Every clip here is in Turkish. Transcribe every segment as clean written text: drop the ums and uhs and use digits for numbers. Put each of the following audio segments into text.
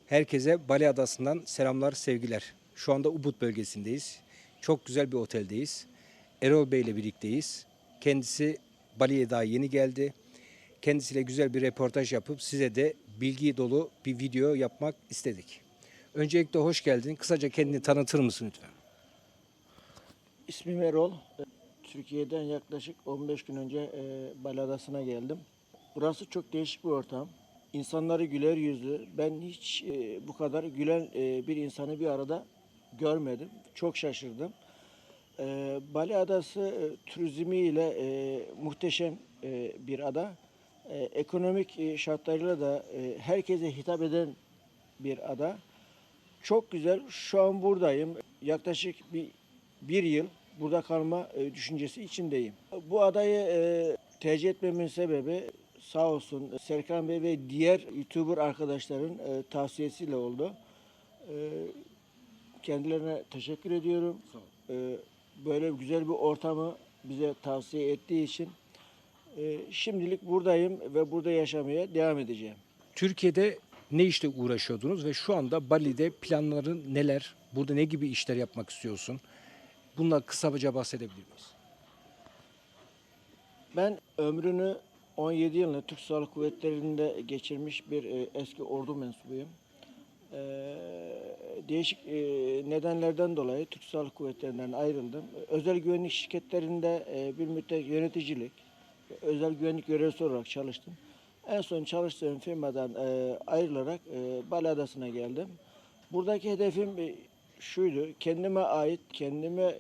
Herkese Bali Adası'ndan selamlar, sevgiler. Şu anda Ubud bölgesindeyiz. Çok güzel bir oteldeyiz. Erol Bey ile birlikteyiz. Kendisi Bali'ye daha yeni geldi. Kendisiyle güzel bir röportaj yapıp size de bilgi dolu bir video yapmak istedik. Öncelikle hoş geldin. Kısaca kendini tanıtır mısın lütfen? İsmim Erol. Türkiye'den yaklaşık 15 gün önce Bali Adası'na geldim. Burası çok değişik bir ortam. İnsanları güler yüzlü. Ben hiç bu kadar gülen bir insanı bir arada görmedim. Çok şaşırdım. Bali Adası turizmiyle muhteşem bir ada. Ekonomik şartlarıyla da herkese hitap eden bir ada. Çok güzel. Şu an buradayım. Yaklaşık bir yıl burada kalma düşüncesi içindeyim. Bu adayı tercih etmemin sebebi sağ olsun Serkan Bey ve diğer YouTuber arkadaşların tavsiyesiyle oldu. E, Kendilerine teşekkür ediyorum. Böyle güzel bir ortamı bize tavsiye ettiği için şimdilik buradayım ve burada yaşamaya devam edeceğim. Türkiye'de ne işle uğraşıyordunuz ve şu anda Bali'de planların neler? Burada ne gibi işler yapmak istiyorsun? Bundan kısaca bahsedebilir miyiz? Ben ömrünü 17 yılını Türk Silahlı Kuvvetleri'nde geçirmiş bir eski ordu mensubuyum. Değişik nedenlerden dolayı Türk Silahlı Kuvvetleri'nden ayrıldım. Özel güvenlik şirketlerinde bir müddet yöneticilik, özel güvenlik görevlisi olarak çalıştım. En son çalıştığım firmadan ayrılarak Bali Adası'na geldim. Buradaki hedefim şuydu, kendime ait, kendime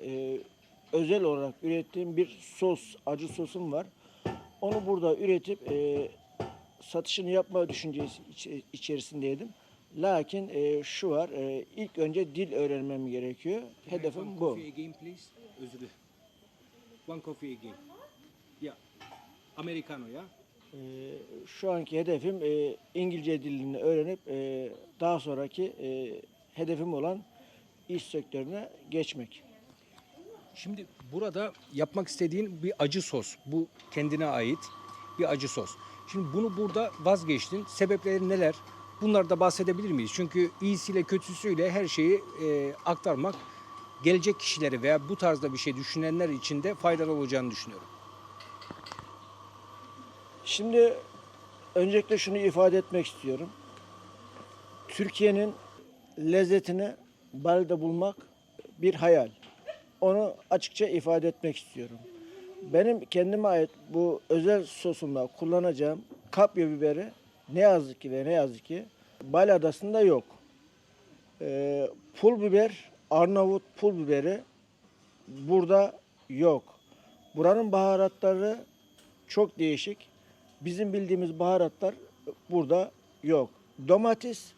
özel olarak ürettiğim bir sos, acı sosum var. Onu burada üretip satışını yapma düşüncesi içerisindeydim. Lakin şu var, ilk önce dil öğrenmem gerekiyor. Hedefim bu. Özür dilerim. One coffee again. Ya. Americano ya. Şu anki hedefim İngilizce dilini öğrenip daha sonraki hedefim olan iş sektörüne geçmek. Şimdi burada yapmak istediğin bir acı sos. Bu kendine ait bir acı sos. Şimdi bunu burada vazgeçtin. Sebepleri neler? Bunları da bahsedebilir miyiz? Çünkü iyisiyle kötüsüyle her şeyi aktarmak gelecek kişilere veya bu tarzda bir şey düşünenler için de faydalı olacağını düşünüyorum. Şimdi öncelikle şunu ifade etmek istiyorum. Türkiye'nin lezzetini Bali'de bulmak bir hayal. Onu açıkça ifade etmek istiyorum. Benim kendime ait bu özel sosumda kullanacağım kapya biberi ne yazık ki Bali Adası'nda yok. Pul biber, Arnavut pul biberi burada yok. Buranın baharatları çok değişik. Bizim bildiğimiz baharatlar burada yok. Domates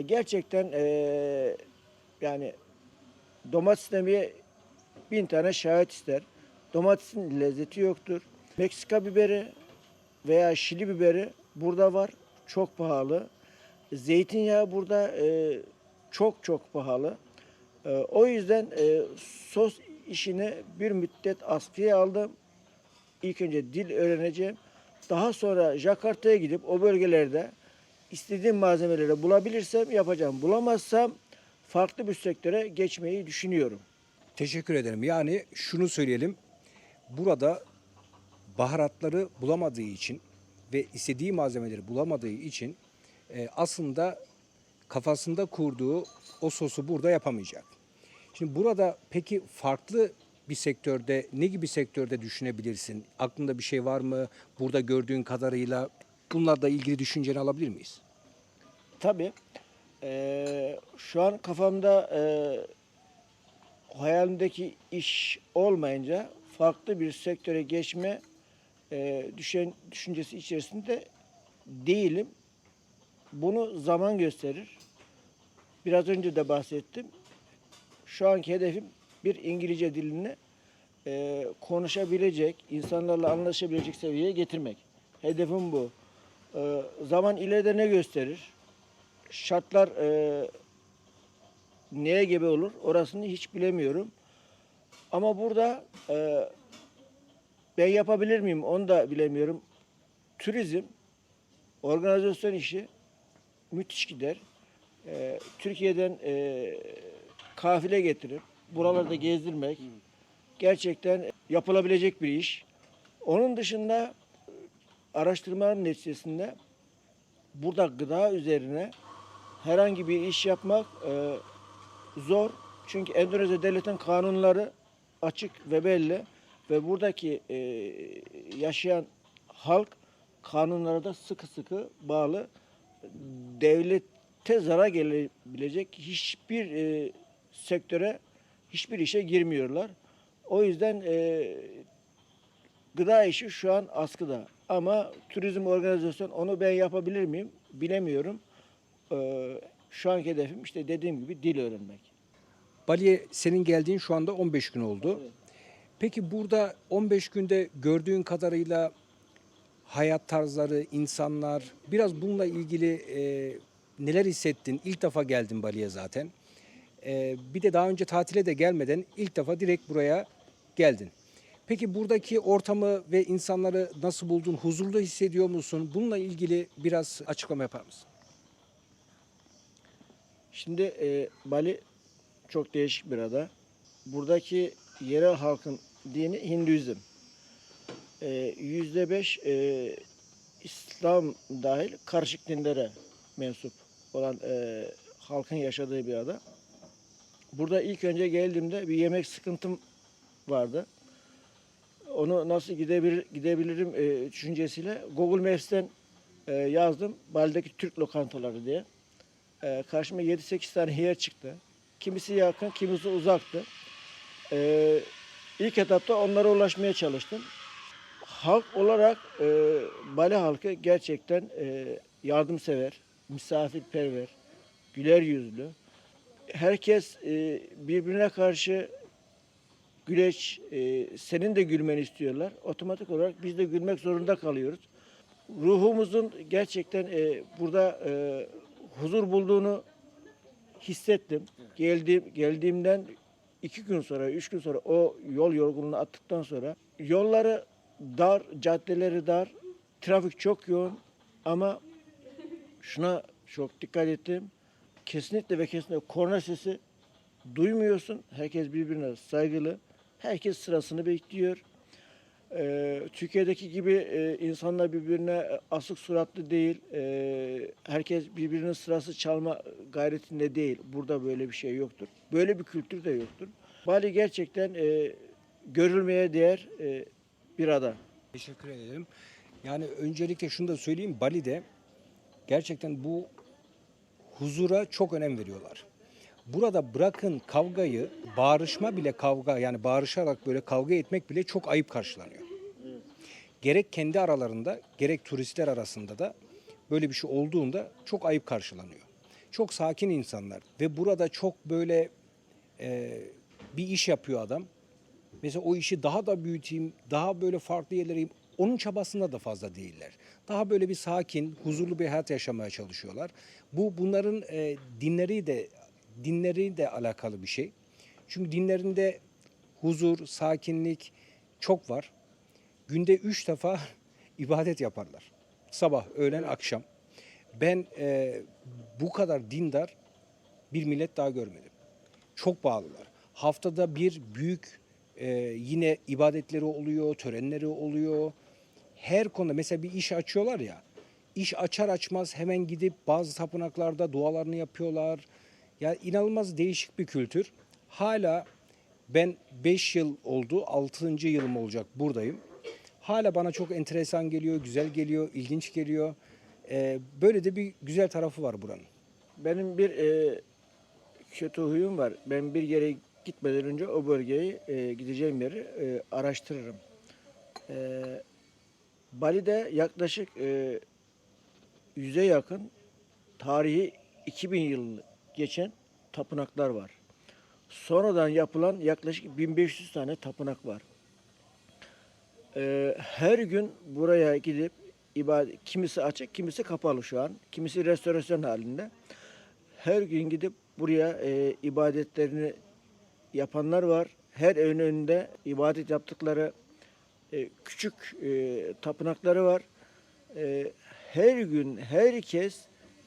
gerçekten yani domates demeye 1000 tane şahit ister. Domatesin lezzeti yoktur. Meksika biberi veya Şili biberi burada var. Çok pahalı. Zeytinyağı burada çok çok pahalı. O yüzden sos işini bir müddet askıya aldım. İlk önce dil öğreneceğim. Daha sonra Jakarta'ya gidip o bölgelerde istediğim malzemeleri bulabilirsem yapacağım. Bulamazsam farklı bir sektöre geçmeyi düşünüyorum. Teşekkür ederim. Yani şunu söyleyelim. Burada baharatları bulamadığı için ve istediği malzemeleri bulamadığı için aslında kafasında kurduğu o sosu burada yapamayacak. Şimdi burada peki farklı bir sektörde ne gibi sektörde düşünebilirsin? Aklında bir şey var mı? Burada gördüğün kadarıyla bunlarla ilgili düşünceni alabilir miyiz? Tabii şu an kafamda hayalimdeki iş olmayınca farklı bir sektöre geçme düşüncesi içerisinde değilim. Bunu zaman gösterir. Biraz önce de bahsettim. Şu anki hedefim bir İngilizce dilini konuşabilecek, insanlarla anlaşabilecek seviyeye getirmek. Hedefim bu. Zaman ileride ne gösterir? Şartlar neye gebe olur? Orasını hiç bilemiyorum. Ama burada ben yapabilir miyim? Onu da bilemiyorum. Turizm, organizasyon işi müthiş gider. Türkiye'den kafile getirip buralarda gezdirmek gerçekten yapılabilecek bir iş. Onun dışında araştırmaların neticesinde burada gıda üzerine herhangi bir iş yapmak zor. Çünkü Endonezya devletin kanunları açık ve belli ve buradaki yaşayan halk kanunlara da sıkı sıkı bağlı. Devlete zarar gelebilecek hiçbir sektöre, hiçbir işe girmiyorlar. O yüzden gıda işi şu an askıda. Ama turizm organizasyon onu ben yapabilir miyim bilemiyorum. Şu anki hedefim işte dediğim gibi dil öğrenmek. Bali'ye senin geldiğin şu anda 15 gün oldu. Evet. Peki burada 15 günde gördüğün kadarıyla hayat tarzları, insanlar, biraz bununla ilgili neler hissettin? İlk defa geldin Bali'ye zaten. Bir de daha önce tatile de gelmeden ilk defa direkt buraya geldin. Peki buradaki ortamı ve insanları nasıl buldun? Huzurlu hissediyor musun? Bununla ilgili biraz açıklama yapar mısın? Şimdi Bali çok değişik bir ada. Buradaki yerel halkın dini Hinduizm. %5 İslam dahil karışık dinlere mensup olan halkın yaşadığı bir ada. Burada ilk önce geldiğimde bir yemek sıkıntım vardı. Onu nasıl gidebilirim düşüncesiyle Google Maps'ten yazdım. Bali'deki Türk lokantaları diye. Karşıma 7-8 tane yer çıktı. Kimisi yakın, kimisi uzaktı. İlk etapta onlara ulaşmaya çalıştım. Halk olarak Bali halkı gerçekten yardımsever, misafirperver, güler yüzlü. Herkes birbirine karşı güleç, senin de gülmeni istiyorlar. Otomatik olarak biz de gülmek zorunda kalıyoruz. Ruhumuzun gerçekten burada huzur bulduğunu hissettim. Geldiğimden 2 gün sonra, 3 gün sonra o yol yorgunluğunu attıktan sonra yolları dar, caddeleri dar, trafik çok yoğun ama şuna çok dikkat ettim. Kesinlikle ve kesinlikle korna sesi duymuyorsun. Herkes birbirine saygılı. Herkes sırasını bekliyor. Türkiye'deki gibi insanlar birbirine asık suratlı değil. Herkes birbirinin sırası çalma gayretinde değil. Burada böyle bir şey yoktur. Böyle bir kültür de yoktur. Bali gerçekten görülmeye değer bir ada. Teşekkür ederim. Yani öncelikle şunu da söyleyeyim. Bali'de gerçekten bu huzura çok önem veriyorlar. Burada bırakın kavgayı, bağırışma bile kavga, yani bağırışarak böyle kavga etmek bile çok ayıp karşılanıyor. Gerek kendi aralarında gerek turistler arasında da böyle bir şey olduğunda çok ayıp karşılanıyor. Çok sakin insanlar ve burada çok böyle bir iş yapıyor adam. Mesela o işi daha da büyüteyim, daha böyle farklı yerlere, onun çabasında da fazla değiller. Daha böyle bir sakin, huzurlu bir hayat yaşamaya çalışıyorlar. Bunların dinleri de alakalı bir şey. Çünkü dinlerinde huzur, sakinlik çok var. Günde 3 defa ibadet yaparlar. Sabah, öğlen, akşam. Ben bu kadar dindar bir millet daha görmedim. Çok bağlılar. Haftada bir büyük yine ibadetleri oluyor, törenleri oluyor. Her konuda mesela bir iş açıyorlar ya, iş açar açmaz hemen gidip bazı tapınaklarda dualarını yapıyorlar. Ya inanılmaz değişik bir kültür. Hala ben 5 yıl oldu, 6. yılım olacak buradayım. Hala bana çok enteresan geliyor, güzel geliyor, ilginç geliyor. Böyle de bir güzel tarafı var buranın. Benim bir kötü huyum var. Ben bir yere gitmeden önce o bölgeyi, gideceğim yeri araştırırım. E, Bali'de yaklaşık 100'e yakın tarihi 2000 yıl geçen tapınaklar var. Sonradan yapılan yaklaşık 1500 tane tapınak var. Her gün buraya gidip kimisi açık, kimisi kapalı şu an. Kimisi restorasyon halinde. Her gün gidip buraya ibadetlerini yapanlar var. Her evin önünde ibadet yaptıkları küçük tapınakları var. Her gün herkes,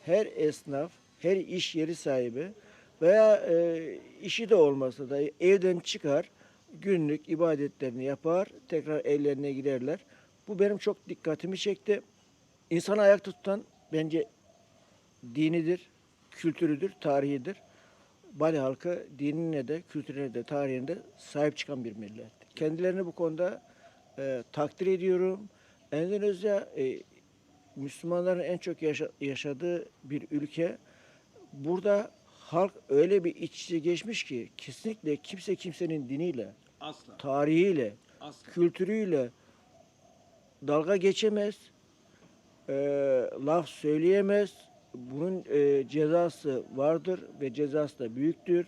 her esnaf, her iş yeri sahibi veya işi de olmasa da evden çıkar, günlük ibadetlerini yapar, tekrar evlerine giderler. Bu benim çok dikkatimi çekti. İnsanı ayakta tutan bence dinidir, kültürüdür, tarihidir. Bali halkı dinine de, kültürüne de, tarihine de sahip çıkan bir millet. Kendilerini bu konuda takdir ediyorum. Endonezya Müslümanların en çok yaşadığı bir ülke. Burada halk öyle bir iç içe geçmiş ki kesinlikle kimse kimsenin diniyle, Asla. tarihiyle, Asla. kültürüyle dalga geçemez, laf söyleyemez. Bunun cezası vardır ve cezası da büyüktür.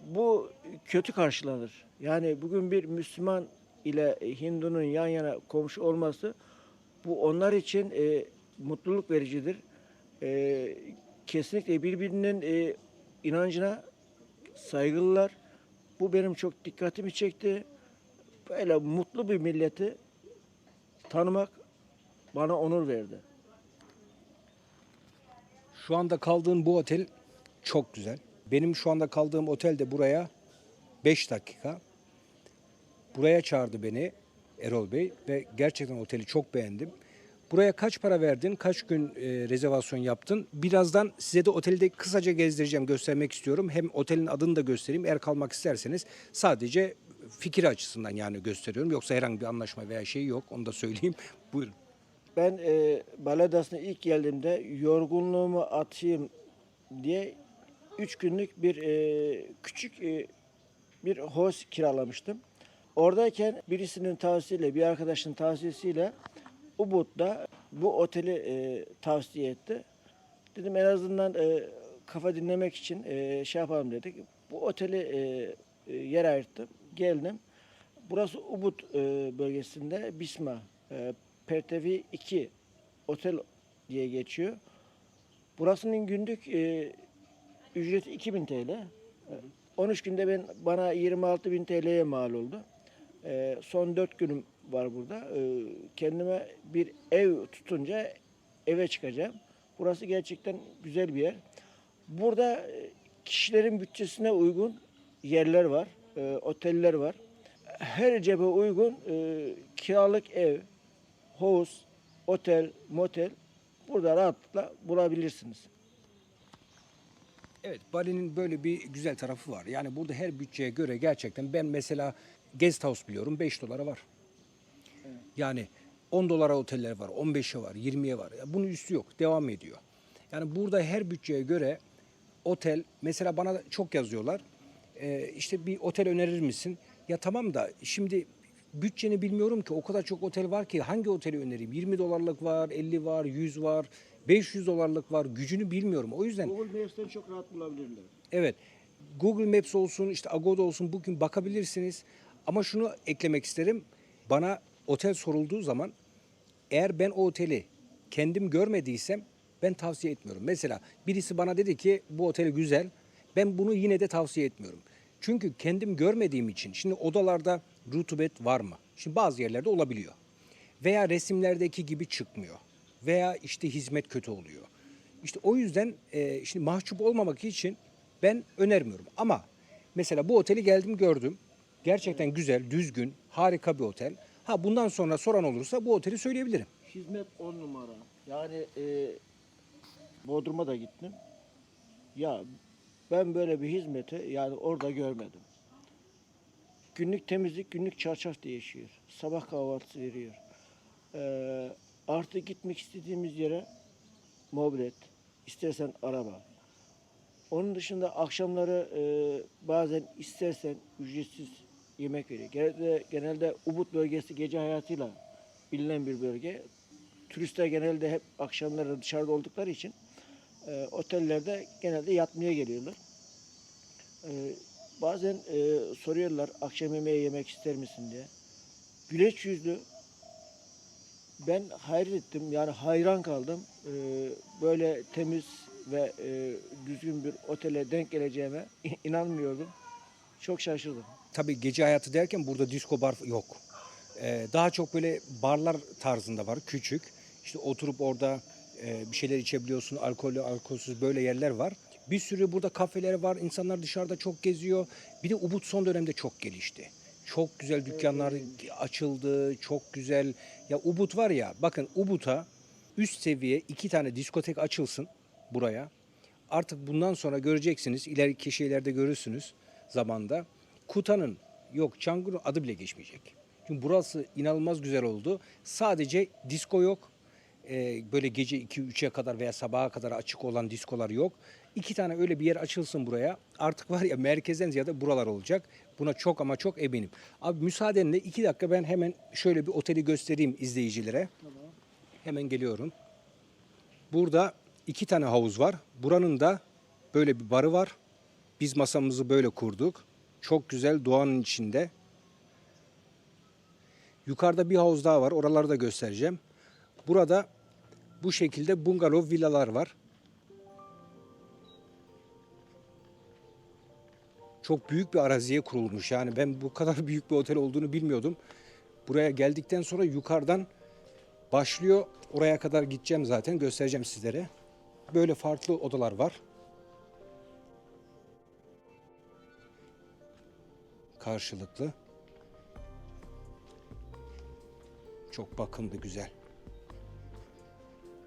Bu kötü karşılanır. Yani bugün bir Müslüman ile Hindu'nun yan yana komşu olması bu onlar için mutluluk vericidir. Kesinlikle birbirinin inancına saygılılar. Bu benim çok dikkatimi çekti. Böyle mutlu bir milleti tanımak bana onur verdi. Şu anda kaldığın bu otel çok güzel. Benim şu anda kaldığım otel de buraya 5 dakika. Buraya çağırdı beni Erol Bey ve gerçekten oteli çok beğendim. Buraya kaç para verdin? Kaç gün rezervasyon yaptın? Birazdan size de otelde kısaca gezdireceğim, göstermek istiyorum. Hem otelin adını da göstereyim. Eğer kalmak isterseniz sadece fikir açısından yani gösteriyorum. Yoksa herhangi bir anlaşma veya şey yok. Onu da söyleyeyim. Buyurun. Ben Bali Adası'na ilk geldiğimde yorgunluğumu atayım diye 3 günlük bir küçük bir hoz kiralamıştım. Oradayken birisinin tavsiyesiyle, bir arkadaşın tavsiyesiyle Ubud'da bu oteli tavsiye etti. Dedim en azından kafa dinlemek için şey yapalım dedik. Bu oteli yer ayırttım. Geldim. Burası Ubud bölgesinde Bisma Pertevi 2 otel diye geçiyor. Burasının günlük ücreti 2000 TL. 13 günde bana 26.000 TL'ye mal oldu. Son 4 günüm var burada. Kendime bir ev tutunca eve çıkacağım. Burası gerçekten güzel bir yer. Burada kişilerin bütçesine uygun yerler var, oteller var. Her cebe uygun kiralık ev, havuz, otel, motel burada rahatlıkla bulabilirsiniz. Evet, Bali'nin böyle bir güzel tarafı var. Yani burada her bütçeye göre gerçekten ben mesela guest house biliyorum 5 dolara var. Yani 10 dolara oteller var, 15'e var, 20'ye var. Ya bunun üstü yok, devam ediyor. Yani burada her bütçeye göre otel, mesela bana da çok yazıyorlar. İşte bir otel önerir misin? Ya tamam da şimdi bütçeni bilmiyorum ki, o kadar çok otel var ki hangi oteli önereyim? 20 dolarlık var, 50 var, 100 var, 500 dolarlık var. Gücünü bilmiyorum. O yüzden Google Maps'ten çok rahat bulabilirler. evet, Google Maps olsun, işte Agoda olsun, bugün bakabilirsiniz. Ama şunu eklemek isterim. Bana otel sorulduğu zaman eğer ben o oteli kendim görmediysem ben tavsiye etmiyorum. Mesela birisi bana dedi ki bu otel güzel. Ben bunu yine de tavsiye etmiyorum. Çünkü kendim görmediğim için, şimdi odalarda rutubet var mı? Şimdi bazı yerlerde olabiliyor. Veya resimlerdeki gibi çıkmıyor. Veya işte hizmet kötü oluyor. İşte o yüzden şimdi mahcup olmamak için ben önermiyorum. Ama mesela bu oteli geldim gördüm. Gerçekten güzel, düzgün, harika bir otel. Ha, bundan sonra soran olursa bu oteli söyleyebilirim. Hizmet 10 numara. Yani Bodrum'a da gittim. Ya ben böyle bir hizmeti yani orada görmedim. Günlük temizlik, günlük çarşaf değişiyor. Sabah kahvaltısı veriyor. Artık gitmek istediğimiz yere mobilet, istersen araba. Onun dışında akşamları bazen istersen ücretsiz yemek veriyor. Genelde Ubud bölgesi gece hayatıyla bilinen bir bölge. Turistler genelde hep akşamları dışarıda oldukları için otellerde genelde yatmaya geliyorlar. Bazen soruyorlar akşam yemeği yemek ister misin diye. Güleç yüzlü. Ben hayret ettim yani hayran kaldım. Böyle temiz ve düzgün bir otele denk geleceğime inanmıyordum. Çok şaşırdım. Tabii gece hayatı derken burada disco bar yok. Daha çok böyle barlar tarzında var, küçük. İşte oturup orada bir şeyler içebiliyorsun. Alkollü, alkolsüz böyle yerler var. Bir sürü burada kafeler var. İnsanlar dışarıda çok geziyor. Bir de Ubud son dönemde çok gelişti. Çok güzel dükkanlar açıldı. Çok güzel. Ya Ubud var ya, bakın Ubud'a üst seviye 2 tane diskotek açılsın buraya. Artık bundan sonra göreceksiniz. İleriki şeylerde görürsünüz zamanda. Kuta'nın, yok Canggu'nun adı bile geçmeyecek. Çünkü burası inanılmaz güzel oldu. Sadece disko yok. Böyle gece 2-3'e kadar veya sabaha kadar açık olan diskolar yok. 2 tane öyle bir yer açılsın buraya. Artık var ya, merkezden ziyade buralar olacak. Buna çok ama çok eminim. Abi müsaadenle 2 dakika ben hemen şöyle bir oteli göstereyim izleyicilere. Tamam. Hemen geliyorum. Burada 2 tane havuz var. Buranın da böyle bir barı var. Biz masamızı böyle kurduk. Çok güzel, doğanın içinde. Yukarıda bir havuz daha var. Oraları da göstereceğim. Burada bu şekilde bungalov villalar var. Çok büyük bir araziye kurulmuş. Yani ben bu kadar büyük bir otel olduğunu bilmiyordum. Buraya geldikten sonra yukarıdan başlıyor. Oraya kadar gideceğim zaten. Göstereceğim sizlere. Böyle farklı odalar var. Karşılıklı. Çok bakımlı, güzel.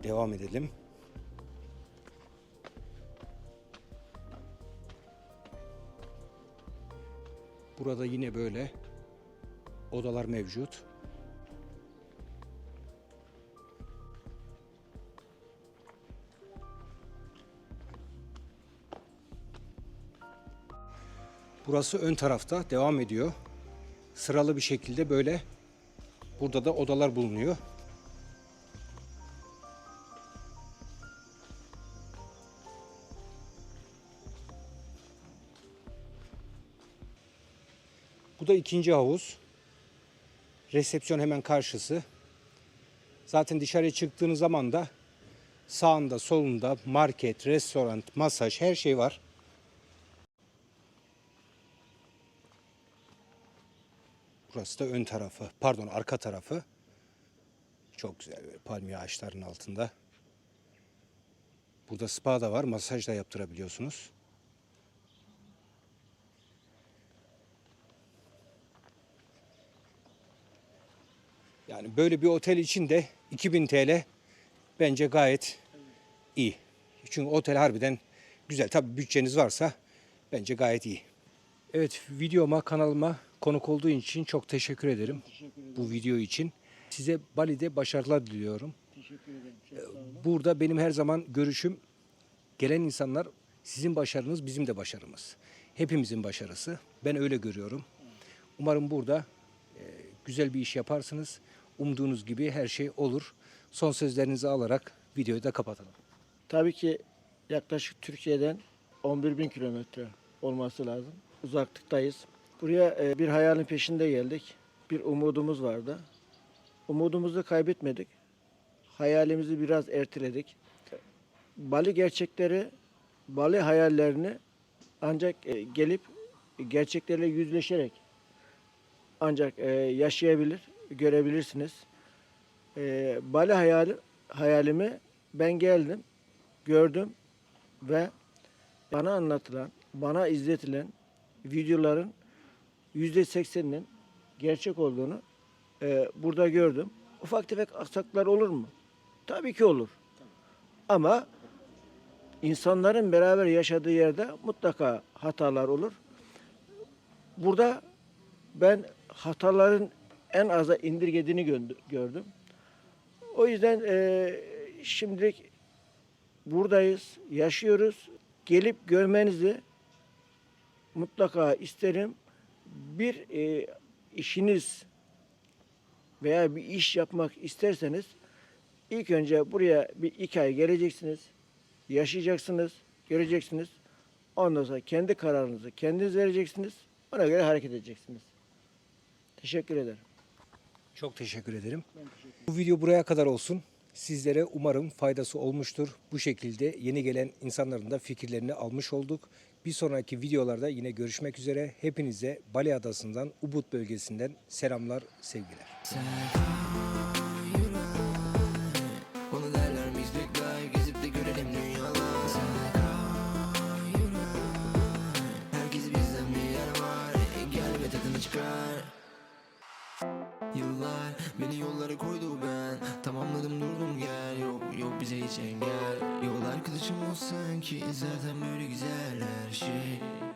Devam edelim. Burada yine böyle odalar mevcut. Burası ön tarafta devam ediyor. Sıralı bir şekilde böyle burada da odalar bulunuyor. Bu da ikinci havuz. Resepsiyon hemen karşısı. Zaten dışarıya çıktığınız zaman da sağında, solunda market, restoran, masaj, her şey var. Burası da ön tarafı, pardon arka tarafı. Çok güzel, böyle palmiye ağaçlarının altında. Burada spa da var, masaj da yaptırabiliyorsunuz. Yani böyle bir otel için de 2000 TL bence gayet iyi. Çünkü otel harbiden güzel. Tabii bütçeniz varsa bence gayet iyi. Evet, videoma, kanalıma konuk olduğu için çok teşekkür ederim. Teşekkür ederim. Bu video için. Size Bali'de başarılar diliyorum. Teşekkür ederim. Çok sağ olun. Burada benim her zaman görüşüm, gelen insanlar, sizin başarınız bizim de başarımız. Hepimizin başarısı. Ben öyle görüyorum. Umarım burada güzel bir iş yaparsınız. Umduğunuz gibi her şey olur. Son sözlerinizi alarak videoyu da kapatalım. Tabii ki yaklaşık Türkiye'den 11.000 kilometre olması lazım. Uzaklıktayız. Buraya bir hayalin peşinde geldik. Bir umudumuz vardı. Umudumuzu kaybetmedik. Hayalimizi biraz erteledik. Bali gerçekleri, Bali hayallerini ancak gelip gerçeklerle yüzleşerek ancak yaşayabilir, görebilirsiniz. Bali hayalimi ben geldim, gördüm ve bana anlatılan, bana izletilen videoların %80'inin gerçek olduğunu burada gördüm. Ufak tefek aksaklar olur mu? Tabii ki olur. Ama insanların beraber yaşadığı yerde mutlaka hatalar olur. Burada ben hataların en aza indirgediğini gördüm. O yüzden şimdilik buradayız, yaşıyoruz. Gelip görmenizi mutlaka isterim. Bir işiniz veya bir iş yapmak isterseniz ilk önce buraya bir 2 ay geleceksiniz, yaşayacaksınız, göreceksiniz. Ondan sonra kendi kararınızı kendiniz vereceksiniz. Ona göre hareket edeceksiniz. Teşekkür ederim. Çok teşekkür ederim. Ben teşekkür ederim. Bu video buraya kadar olsun. Sizlere umarım faydası olmuştur. Bu şekilde yeni gelen insanların da fikirlerini almış olduk. Bir sonraki videolarda yine görüşmek üzere. Hepinize Bali Adası'ndan, Ubud bölgesinden selamlar, sevgiler. Sen yürü, onu derler biz bekler. Beni yollara koydu, ben tamamladım, durdum gel. Yok yok bize hiç engel. Yol arkadaşım olsan ki zaten böyle güzel her şey.